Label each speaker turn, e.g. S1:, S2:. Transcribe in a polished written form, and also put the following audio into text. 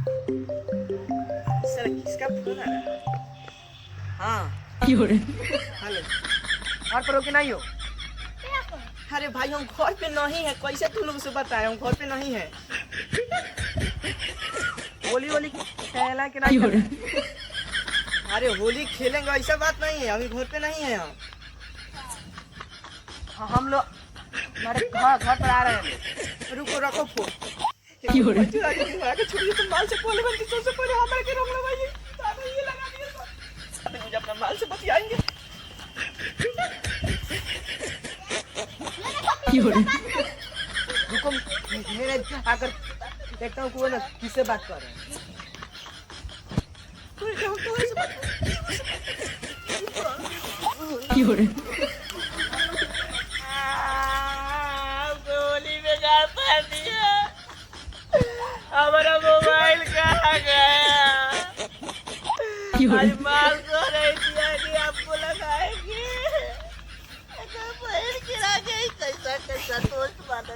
S1: Sir किसका phone आ रहा है? हाँ हेलो। घर पर हो कि नहीं हो? अरे भाई हम घर पे नहीं है, कैसे तुम लोग से बताए हम घर पे नहीं है। होली होली खेला कि नहीं खेला? अरे होली खेलेंगे ऐसा बात नहीं है, अभी घर पे नहीं है हम। हाँ, हम लोग हमारे घर पर आ रहे हैं। रुको रखो फोन। छोड़िए तुम माल से बोले बनती सबसे पहले हमारे के रोक लगाइए। दादा ये लगा दिया सब। मुझे अपना माल से बतियाएंगे। रुको मेरे आकर देखता हूँ कौन किससे बात कर रहे हैं। गोली में गाड़ पा दिया। हमारा मोबाइल कहाँ गया? आज माल को रही दिया कि आपको लगाएंगे। कैसा कैसा दोस्त माना